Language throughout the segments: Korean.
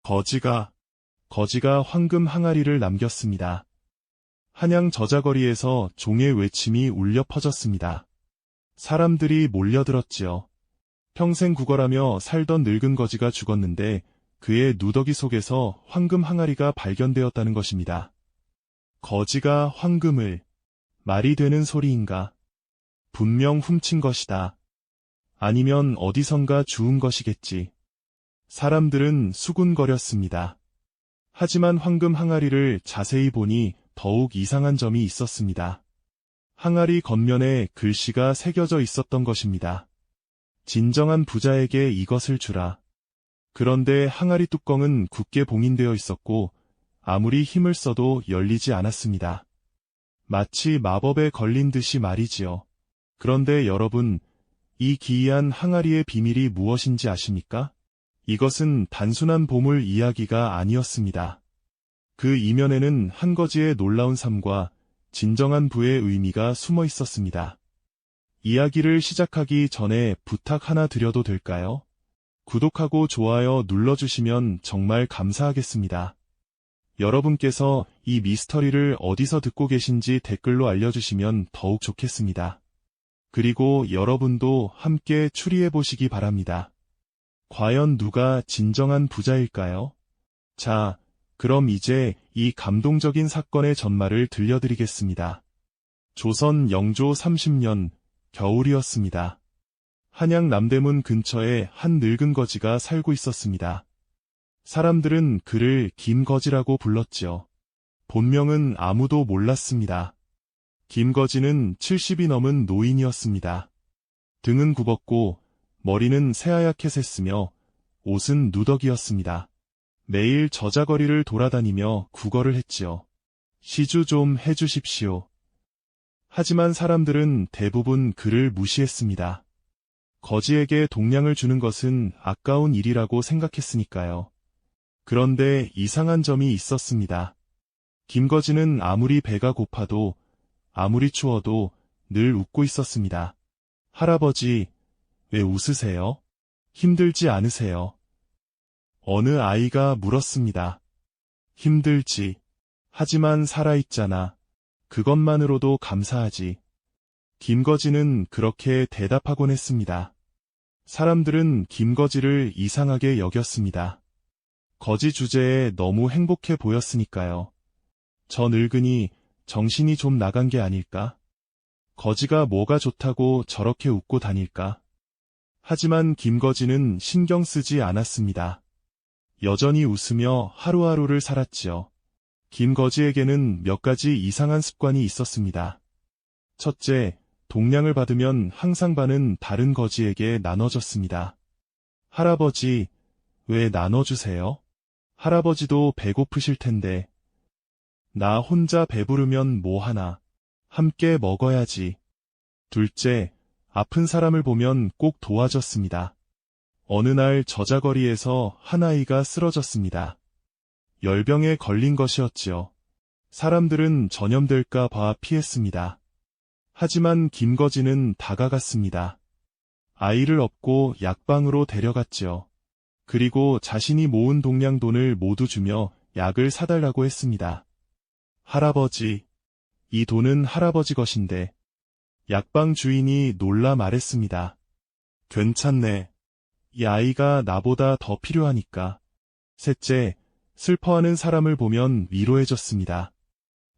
거지가 황금 항아리를 남겼습니다. 한양 저자거리에서 종의 외침이 울려 퍼졌습니다. 사람들이 몰려들었지요. 평생 구걸하며 살던 늙은 거지가 죽었는데 그의 누더기 속에서 황금 항아리가 발견되었다는 것입니다. 거지가 황금을, 말이 되는 소리인가? 분명 훔친 것이다. 아니면 어디선가 주운 것이겠지. 사람들은 수군거렸습니다. 하지만 황금 항아리를 자세히 보니 더욱 이상한 점이 있었습니다. 항아리 겉면에 글씨가 새겨져 있었던 것입니다. 진정한 부자에게 이것을 주라. 그런데 항아리 뚜껑은 굳게 봉인되어 있었고 아무리 힘을 써도 열리지 않았습니다. 마치 마법에 걸린 듯이 말이지요. 그런데 여러분, 이 기이한 항아리의 비밀이 무엇인지 아십니까? 이것은 단순한 보물 이야기가 아니었습니다. 그 이면에는 한 거지의 놀라운 삶과 진정한 부의 의미가 숨어 있었습니다. 이야기를 시작하기 전에 부탁 하나 드려도 될까요? 구독하고 좋아요 눌러주시면 정말 감사하겠습니다. 여러분께서 이 미스터리를 어디서 듣고 계신지 댓글로 알려주시면 더욱 좋겠습니다. 그리고 여러분도 함께 추리해보시기 바랍니다. 과연 누가 진정한 부자일까요? 자, 그럼 이제 이 감동적인 사건의 전말을 들려드리겠습니다. 조선 영조 30년, 겨울이었습니다. 한양 남대문 근처에 한 늙은 거지가 살고 있었습니다. 사람들은 그를 김거지라고 불렀지요. 본명은 아무도 몰랐습니다. 김거지는 70이 넘은 노인이었습니다. 등은 굽었고 머리는 새하얗게 샜으며 옷은 누더기였습니다. 매일 저자거리를 돌아다니며 구걸을 했지요. 시주 좀 해주십시오. 하지만 사람들은 대부분 그를 무시했습니다. 거지에게 동량을 주는 것은 아까운 일이라고 생각했으니까요. 그런데 이상한 점이 있었습니다. 김거지는 아무리 배가 고파도 아무리 추워도 늘 웃고 있었습니다. 할아버지, 왜 웃으세요? 힘들지 않으세요? 어느 아이가 물었습니다. 힘들지. 하지만 살아있잖아. 그것만으로도 감사하지. 김거지는 그렇게 대답하곤 했습니다. 사람들은 김거지를 이상하게 여겼습니다. 거지 주제에 너무 행복해 보였으니까요. 저 늙은이 정신이 좀 나간 게 아닐까? 거지가 뭐가 좋다고 저렇게 웃고 다닐까? 하지만 김거지는 신경 쓰지 않았습니다. 여전히 웃으며 하루하루를 살았지요. 김거지에게는 몇 가지 이상한 습관이 있었습니다. 첫째, 동량을 받으면 항상 반은 다른 거지에게 나눠줬습니다. 할아버지, 왜 나눠주세요? 할아버지도 배고프실 텐데. 나 혼자 배부르면 뭐하나. 함께 먹어야지. 둘째, 아픈 사람을 보면 꼭 도와줬습니다. 어느 날 저자거리에서 한 아이가 쓰러졌습니다. 열병에 걸린 것이었지요. 사람들은 전염될까 봐 피했습니다. 하지만 김거지는 다가갔습니다. 아이를 업고 약방으로 데려갔지요. 그리고 자신이 모은 동량 돈을 모두 주며 약을 사달라고 했습니다. 할아버지, 이 돈은 할아버지 것인데. 약방 주인이 놀라 말했습니다. 괜찮네. 이 아이가 나보다 더 필요하니까. 셋째, 슬퍼하는 사람을 보면 위로해줬습니다.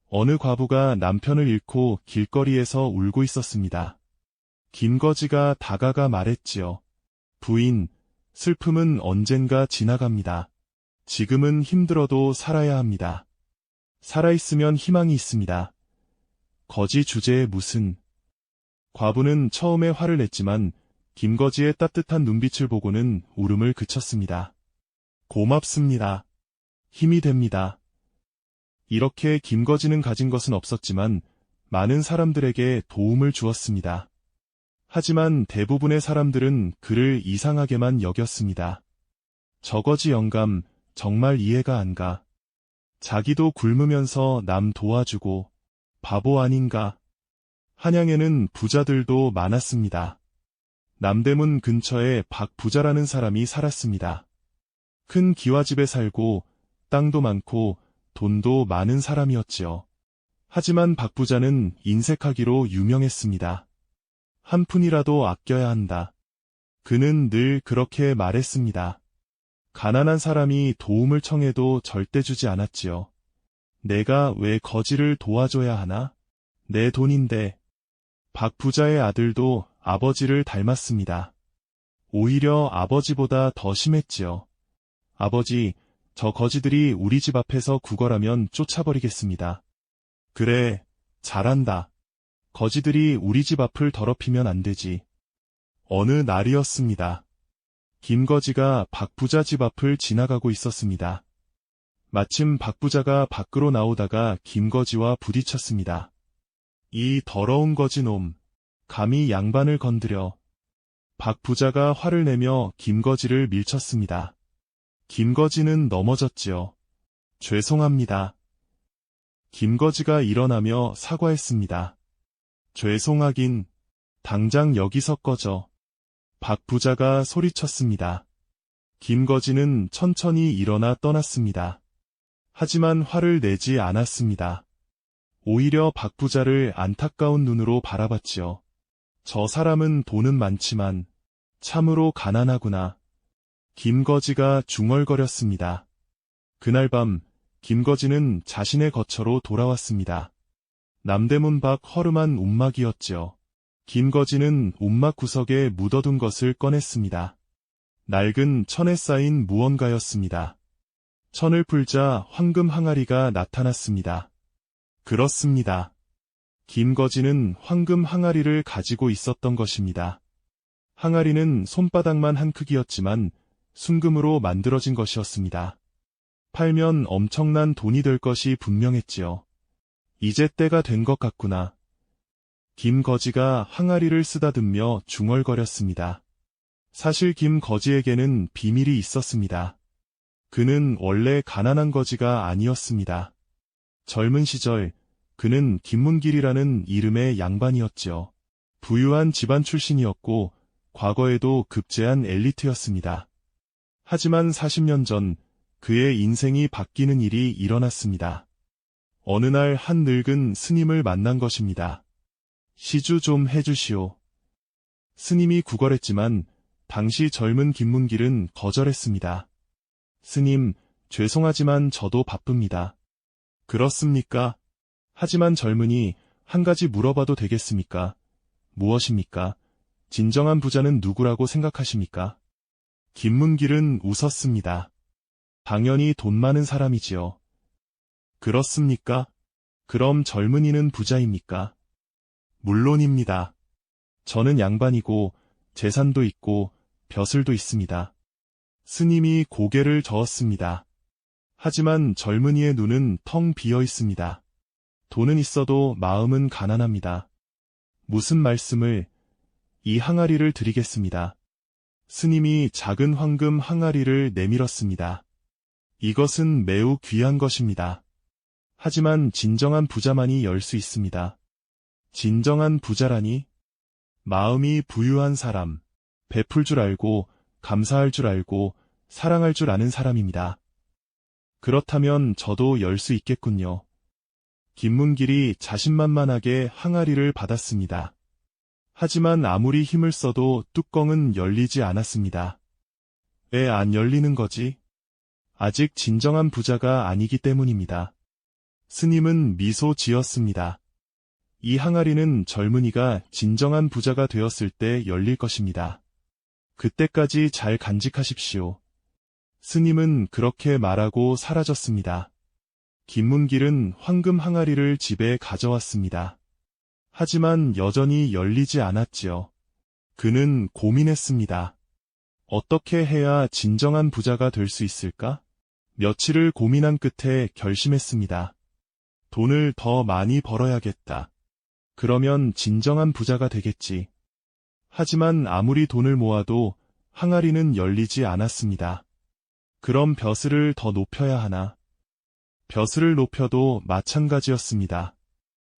어느 과부가 남편을 잃고 길거리에서 울고 있었습니다. 김거지가 다가가 말했지요. 부인, 슬픔은 언젠가 지나갑니다. 지금은 힘들어도 살아야 합니다. 살아있으면 희망이 있습니다. 거지 주제에 무슨... 과부는 처음에 화를 냈지만 김거지의 따뜻한 눈빛을 보고는 울음을 그쳤습니다. 고맙습니다. 힘이 됩니다. 이렇게 김거지는 가진 것은 없었지만 많은 사람들에게 도움을 주었습니다. 하지만 대부분의 사람들은 그를 이상하게만 여겼습니다. 저거지 영감, 정말 이해가 안 가. 자기도 굶으면서 남 도와주고 바보 아닌가. 한양에는 부자들도 많았습니다. 남대문 근처에 박 부자라는 사람이 살았습니다. 큰 기와집에 살고 땅도 많고 돈도 많은 사람이었지요. 하지만 박 부자는 인색하기로 유명했습니다. 한 푼이라도 아껴야 한다. 그는 늘 그렇게 말했습니다. 가난한 사람이 도움을 청해도 절대 주지 않았지요. 내가 왜 거지를 도와줘야 하나? 내 돈인데. 박 부자의 아들도 아버지를 닮았습니다. 오히려 아버지보다 더 심했지요. 아버지, 저 거지들이 우리 집 앞에서 구걸하면 쫓아버리겠습니다. 그래, 잘한다. 거지들이 우리 집 앞을 더럽히면 안 되지. 어느 날이었습니다. 김거지가 박 부자 집 앞을 지나가고 있었습니다. 마침 박 부자가 밖으로 나오다가 김거지와 부딪혔습니다. 이 더러운 거지놈, 감히 양반을 건드려. 박 부자가 화를 내며 김거지를 밀쳤습니다. 김거지는 넘어졌지요. 죄송합니다. 김거지가 일어나며 사과했습니다. 죄송하긴, 당장 여기서 꺼져. 박 부자가 소리쳤습니다. 김거지는 천천히 일어나 떠났습니다. 하지만 화를 내지 않았습니다. 오히려 박 부자를 안타까운 눈으로 바라봤지요. 저 사람은 돈은 많지만 참으로 가난하구나. 김거지가 중얼거렸습니다. 그날 밤 김거지는 자신의 거처로 돌아왔습니다. 남대문 밖 허름한 움막이었지요. 김거지는 움막 구석에 묻어둔 것을 꺼냈습니다. 낡은 천에 쌓인 무언가였습니다. 천을 풀자 황금 항아리가 나타났습니다. 그렇습니다. 김거지는 황금 항아리를 가지고 있었던 것입니다. 항아리는 손바닥만 한 크기였지만 순금으로 만들어진 것이었습니다. 팔면 엄청난 돈이 될 것이 분명했지요. 이제 때가 된 것 같구나. 김거지가 항아리를 쓰다듬며 중얼거렸습니다. 사실 김거지에게는 비밀이 있었습니다. 그는 원래 가난한 거지가 아니었습니다. 젊은 시절 그는 김문길이라는 이름의 양반이었지요. 부유한 집안 출신이었고 과거에도 급제한 엘리트였습니다. 하지만 40년 전 그의 인생이 바뀌는 일이 일어났습니다. 어느 날 한 늙은 스님을 만난 것입니다. 시주 좀 해주시오. 스님이 구걸했지만 당시 젊은 김문길은 거절했습니다. 스님, 죄송하지만 저도 바쁩니다. 그렇습니까? 하지만 젊은이, 한 가지 물어봐도 되겠습니까? 무엇입니까? 진정한 부자는 누구라고 생각하십니까? 김문길은 웃었습니다. 당연히 돈 많은 사람이지요. 그렇습니까? 그럼 젊은이는 부자입니까? 물론입니다. 저는 양반이고 재산도 있고 벼슬도 있습니다. 스님이 고개를 저었습니다. 하지만 젊은이의 눈은 텅 비어 있습니다. 돈은 있어도 마음은 가난합니다. 무슨 말씀을, 이 항아리를 드리겠습니다. 스님이 작은 황금 항아리를 내밀었습니다. 이것은 매우 귀한 것입니다. 하지만 진정한 부자만이 열 수 있습니다. 진정한 부자라니? 마음이 부유한 사람, 베풀 줄 알고, 감사할 줄 알고, 사랑할 줄 아는 사람입니다. 그렇다면 저도 열 수 있겠군요. 김문길이 자신만만하게 항아리를 받았습니다. 하지만 아무리 힘을 써도 뚜껑은 열리지 않았습니다. 왜 안 열리는 거지? 아직 진정한 부자가 아니기 때문입니다. 스님은 미소 지었습니다. 이 항아리는 젊은이가 진정한 부자가 되었을 때 열릴 것입니다. 그때까지 잘 간직하십시오. 스님은 그렇게 말하고 사라졌습니다. 김문길은 황금 항아리를 집에 가져왔습니다. 하지만 여전히 열리지 않았지요. 그는 고민했습니다. 어떻게 해야 진정한 부자가 될 수 있을까? 며칠을 고민한 끝에 결심했습니다. 돈을 더 많이 벌어야겠다. 그러면 진정한 부자가 되겠지. 하지만 아무리 돈을 모아도 항아리는 열리지 않았습니다. 그럼 벼슬을 더 높여야 하나? 벼슬을 높여도 마찬가지였습니다.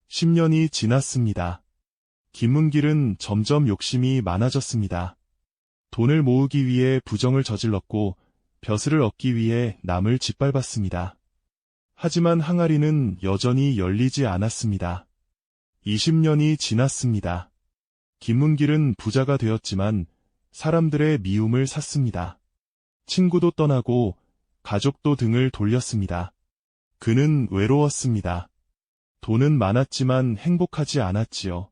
10년이 지났습니다. 김문길은 점점 욕심이 많아졌습니다. 돈을 모으기 위해 부정을 저질렀고 벼슬을 얻기 위해 남을 짓밟았습니다. 하지만 항아리는 여전히 열리지 않았습니다. 20년이 지났습니다. 김문길은 부자가 되었지만 사람들의 미움을 샀습니다. 친구도 떠나고 가족도 등을 돌렸습니다. 그는 외로웠습니다. 돈은 많았지만 행복하지 않았지요.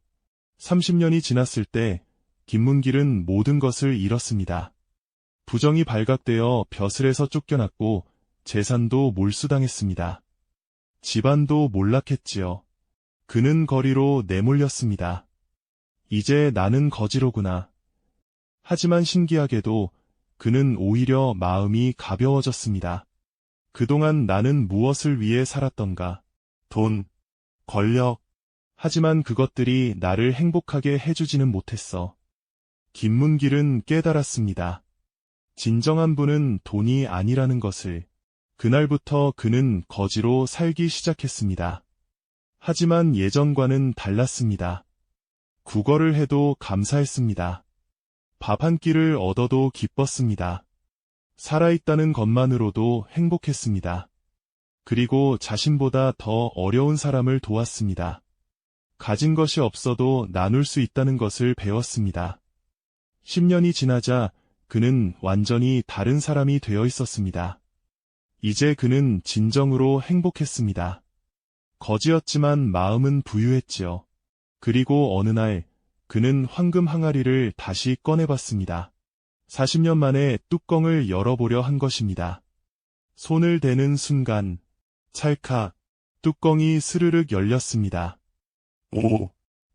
30년이 지났을 때 김문길은 모든 것을 잃었습니다. 부정이 발각되어 벼슬에서 쫓겨났고 재산도 몰수당했습니다. 집안도 몰락했지요. 그는 거리로 내몰렸습니다. 이제 나는 거지로구나. 하지만 신기하게도 그는 오히려 마음이 가벼워졌습니다. 그동안 나는 무엇을 위해 살았던가? 돈, 권력. 하지만 그것들이 나를 행복하게 해주지는 못했어. 김문길은 깨달았습니다. 진정한 부는 돈이 아니라는 것을. 그날부터 그는 거지로 살기 시작했습니다. 하지만 예전과는 달랐습니다. 국어를 해도 감사했습니다. 밥 한 끼를 얻어도 기뻤습니다. 살아있다는 것만으로도 행복했습니다. 그리고 자신보다 더 어려운 사람을 도왔습니다. 가진 것이 없어도 나눌 수 있다는 것을 배웠습니다. 10년이 지나자 그는 완전히 다른 사람이 되어 있었습니다. 이제 그는 진정으로 행복했습니다. 거지였지만 마음은 부유했지요. 그리고 어느 날 그는 황금 항아리를 다시 꺼내봤습니다. 40년 만에 뚜껑을 열어보려 한 것입니다. 손을 대는 순간 찰칵 뚜껑이 스르륵 열렸습니다. 오,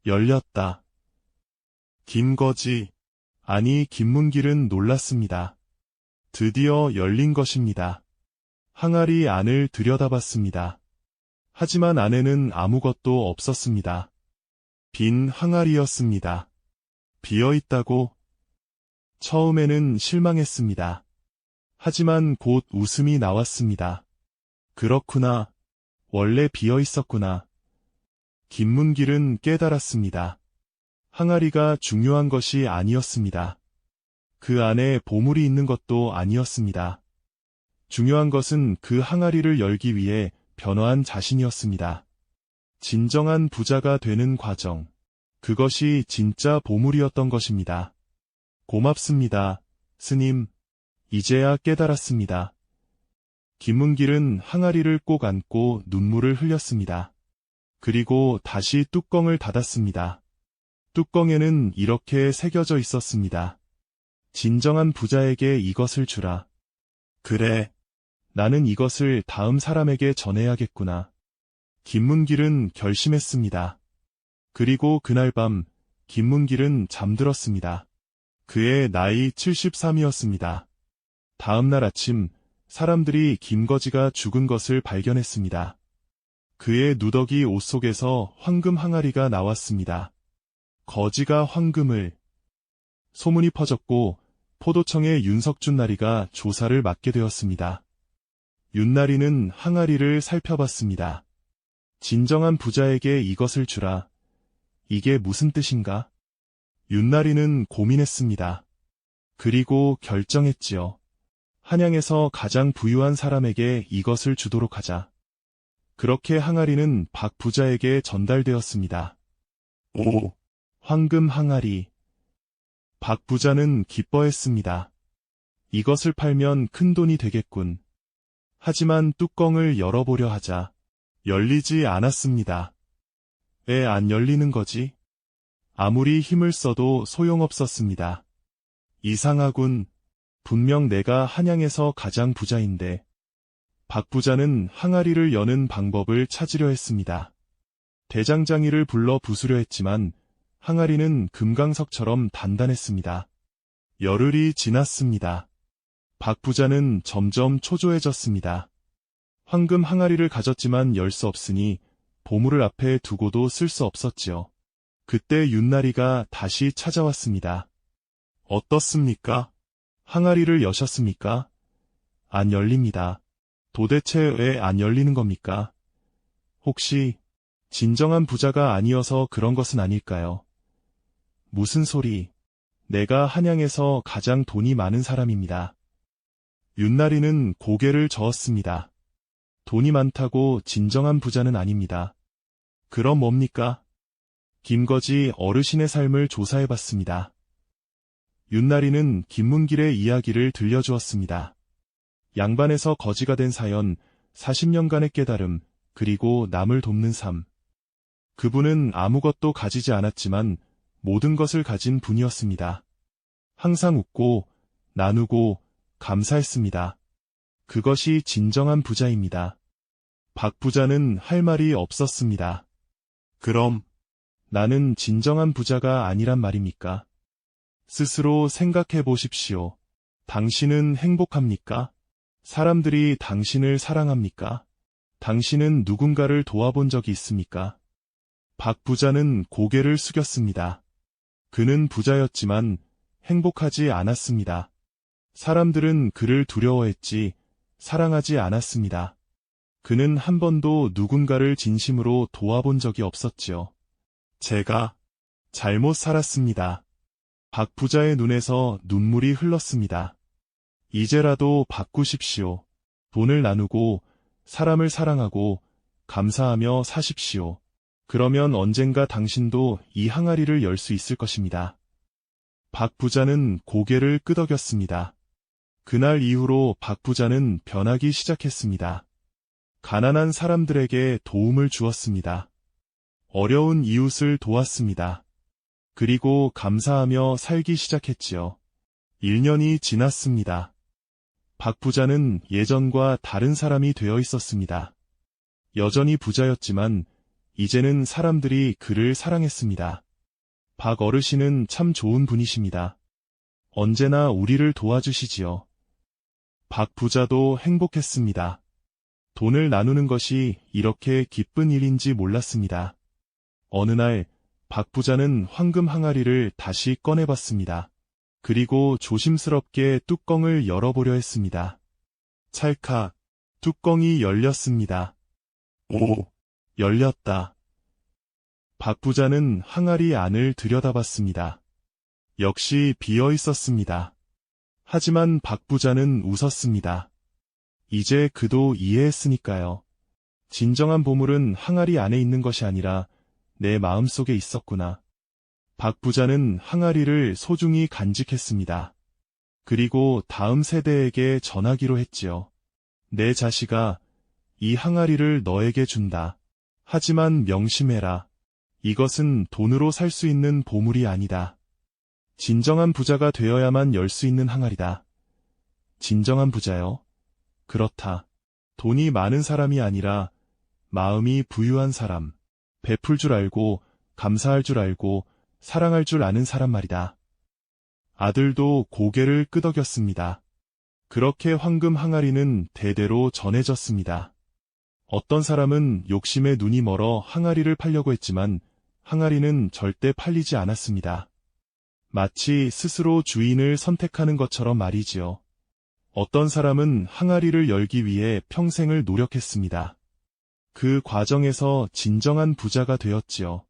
열렸다. 김거지, 아니 김문길은 놀랐습니다. 드디어 열린 것입니다. 항아리 안을 들여다봤습니다. 하지만 안에는 아무것도 없었습니다. 빈 항아리였습니다. 비어있다고? 처음에는 실망했습니다. 하지만 곧 웃음이 나왔습니다. 그렇구나. 원래 비어있었구나. 김문길은 깨달았습니다. 항아리가 중요한 것이 아니었습니다. 그 안에 보물이 있는 것도 아니었습니다. 중요한 것은 그 항아리를 열기 위해 변화한 자신이었습니다. 진정한 부자가 되는 과정. 그것이 진짜 보물이었던 것입니다. 고맙습니다, 스님. 이제야 깨달았습니다. 김문길은 항아리를 꼭 안고 눈물을 흘렸습니다. 그리고 다시 뚜껑을 닫았습니다. 뚜껑에는 이렇게 새겨져 있었습니다. 진정한 부자에게 이것을 주라. 그래. 나는 이것을 다음 사람에게 전해야겠구나. 김문길은 결심했습니다. 그리고 그날 밤 김문길은 잠들었습니다. 그의 나이 73이었습니다. 다음 날 아침 사람들이 김거지가 죽은 것을 발견했습니다. 그의 누더기 옷 속에서 황금 항아리가 나왔습니다. 거지가 황금을. 소문이 퍼졌고 포도청의 윤석준 나리가 조사를 맡게 되었습니다. 윤나리는 항아리를 살펴봤습니다. 진정한 부자에게 이것을 주라. 이게 무슨 뜻인가? 윤나리는 고민했습니다. 그리고 결정했지요. 한양에서 가장 부유한 사람에게 이것을 주도록 하자. 그렇게 항아리는 박 부자에게 전달되었습니다. 오, 황금 항아리. 박 부자는 기뻐했습니다. 이것을 팔면 큰 돈이 되겠군. 하지만 뚜껑을 열어보려 하자 열리지 않았습니다. 왜 안 열리는 거지? 아무리 힘을 써도 소용없었습니다. 이상하군. 분명 내가 한양에서 가장 부자인데. 박 부자는 항아리를 여는 방법을 찾으려 했습니다. 대장장이를 불러 부수려 했지만 항아리는 금강석처럼 단단했습니다. 열흘이 지났습니다. 박 부자는 점점 초조해졌습니다. 황금 항아리를 가졌지만 열 수 없으니 보물을 앞에 두고도 쓸 수 없었지요. 그때 윤나리가 다시 찾아왔습니다. 어떻습니까? 항아리를 여셨습니까? 안 열립니다. 도대체 왜 안 열리는 겁니까? 혹시 진정한 부자가 아니어서 그런 것은 아닐까요? 무슨 소리? 내가 한양에서 가장 돈이 많은 사람입니다. 윤나리는 고개를 저었습니다. 돈이 많다고 진정한 부자는 아닙니다. 그럼 뭡니까? 김거지 어르신의 삶을 조사해봤습니다. 윤나리는 김문길의 이야기를 들려주었습니다. 양반에서 거지가 된 사연, 40년간의 깨달음, 그리고 남을 돕는 삶. 그분은 아무것도 가지지 않았지만 모든 것을 가진 분이었습니다. 항상 웃고, 나누고, 감사했습니다. 그것이 진정한 부자입니다. 박 부자는 할 말이 없었습니다. 그럼, 나는 진정한 부자가 아니란 말입니까? 스스로 생각해 보십시오. 당신은 행복합니까? 사람들이 당신을 사랑합니까? 당신은 누군가를 도와본 적이 있습니까? 박 부자는 고개를 숙였습니다. 그는 부자였지만 행복하지 않았습니다. 사람들은 그를 두려워했지 사랑하지 않았습니다. 그는 한 번도 누군가를 진심으로 도와본 적이 없었지요. 제가 잘못 살았습니다. 박 부자의 눈에서 눈물이 흘렀습니다. 이제라도 바꾸십시오. 돈을 나누고 사람을 사랑하고 감사하며 사십시오. 그러면 언젠가 당신도 이 항아리를 열 수 있을 것입니다. 박 부자는 고개를 끄덕였습니다. 그날 이후로 박 부자는 변하기 시작했습니다. 가난한 사람들에게 도움을 주었습니다. 어려운 이웃을 도왔습니다. 그리고 감사하며 살기 시작했지요. 1년이 지났습니다. 박 부자는 예전과 다른 사람이 되어 있었습니다. 여전히 부자였지만 이제는 사람들이 그를 사랑했습니다. 박 어르신은 참 좋은 분이십니다. 언제나 우리를 도와주시지요. 박 부자도 행복했습니다. 돈을 나누는 것이 이렇게 기쁜 일인지 몰랐습니다. 어느 날 박 부자는 황금 항아리를 다시 꺼내봤습니다. 그리고 조심스럽게 뚜껑을 열어보려 했습니다. 찰칵, 뚜껑이 열렸습니다. 오, 열렸다. 박 부자는 항아리 안을 들여다봤습니다. 역시 비어 있었습니다. 하지만 박 부자는 웃었습니다. 이제 그도 이해했으니까요. 진정한 보물은 항아리 안에 있는 것이 아니라 내 마음속에 있었구나. 박 부자는 항아리를 소중히 간직했습니다. 그리고 다음 세대에게 전하기로 했지요. 내 자식아, 이 항아리를 너에게 준다. 하지만 명심해라. 이것은 돈으로 살 수 있는 보물이 아니다. 진정한 부자가 되어야만 열 수 있는 항아리다. 진정한 부자요? 그렇다. 돈이 많은 사람이 아니라 마음이 부유한 사람. 베풀 줄 알고, 감사할 줄 알고, 사랑할 줄 아는 사람 말이다. 아들도 고개를 끄덕였습니다. 그렇게 황금 항아리는 대대로 전해졌습니다. 어떤 사람은 욕심에 눈이 멀어 항아리를 팔려고 했지만 항아리는 절대 팔리지 않았습니다. 마치 스스로 주인을 선택하는 것처럼 말이지요. 어떤 사람은 항아리를 열기 위해 평생을 노력했습니다. 그 과정에서 진정한 부자가 되었지요.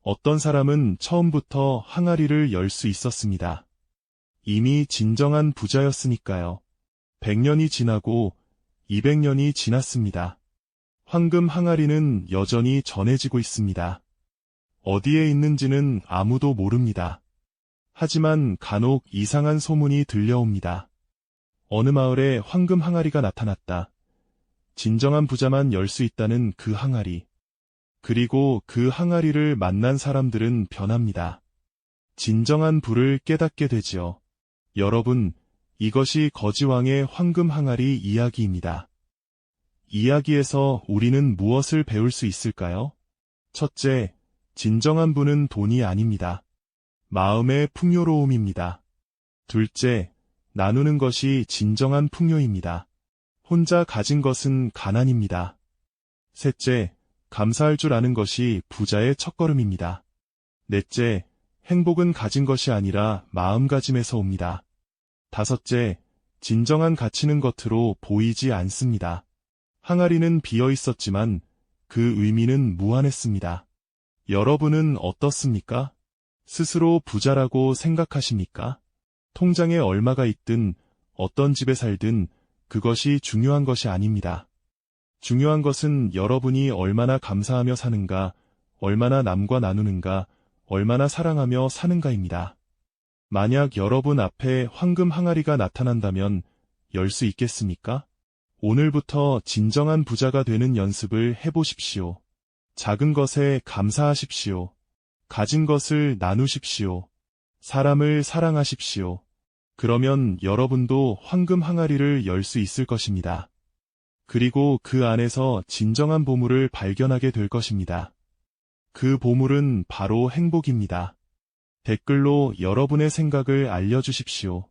어떤 사람은 처음부터 항아리를 열 수 있었습니다. 이미 진정한 부자였으니까요. 100년이 지나고 200년이 지났습니다. 황금 항아리는 여전히 전해지고 있습니다. 어디에 있는지는 아무도 모릅니다. 하지만 간혹 이상한 소문이 들려옵니다. 어느 마을에 황금 항아리가 나타났다. 진정한 부자만 열 수 있다는 그 항아리. 그리고 그 항아리를 만난 사람들은 변합니다. 진정한 부를 깨닫게 되지요. 여러분, 이것이 거지왕의 황금 항아리 이야기입니다. 이야기에서 우리는 무엇을 배울 수 있을까요? 첫째, 진정한 부는 돈이 아닙니다. 마음의 풍요로움입니다. 둘째, 나누는 것이 진정한 풍요입니다. 혼자 가진 것은 가난입니다. 셋째, 감사할 줄 아는 것이 부자의 첫걸음입니다. 넷째, 행복은 가진 것이 아니라 마음가짐에서 옵니다. 다섯째, 진정한 가치는 겉으로 보이지 않습니다. 항아리는 비어 있었지만 그 의미는 무한했습니다. 여러분은 어떻습니까? 스스로 부자라고 생각하십니까? 통장에 얼마가 있든 어떤 집에 살든 그것이 중요한 것이 아닙니다. 중요한 것은 여러분이 얼마나 감사하며 사는가, 얼마나 남과 나누는가, 얼마나 사랑하며 사는가입니다. 만약 여러분 앞에 황금 항아리가 나타난다면 열 수 있겠습니까? 오늘부터 진정한 부자가 되는 연습을 해보십시오. 작은 것에 감사하십시오. 가진 것을 나누십시오. 사람을 사랑하십시오. 그러면 여러분도 황금 항아리를 열 수 있을 것입니다. 그리고 그 안에서 진정한 보물을 발견하게 될 것입니다. 그 보물은 바로 행복입니다. 댓글로 여러분의 생각을 알려주십시오.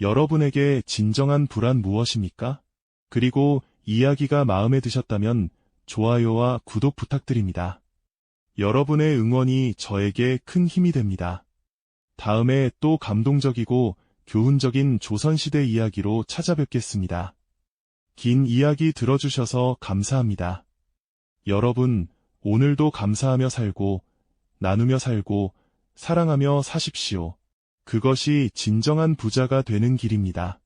여러분에게 진정한 불안 무엇입니까? 그리고 이야기가 마음에 드셨다면 좋아요와 구독 부탁드립니다. 여러분의 응원이 저에게 큰 힘이 됩니다. 다음에 또 감동적이고 교훈적인 조선시대 이야기로 찾아뵙겠습니다. 긴 이야기 들어주셔서 감사합니다. 여러분, 오늘도 감사하며 살고, 나누며 살고, 사랑하며 사십시오. 그것이 진정한 부자가 되는 길입니다.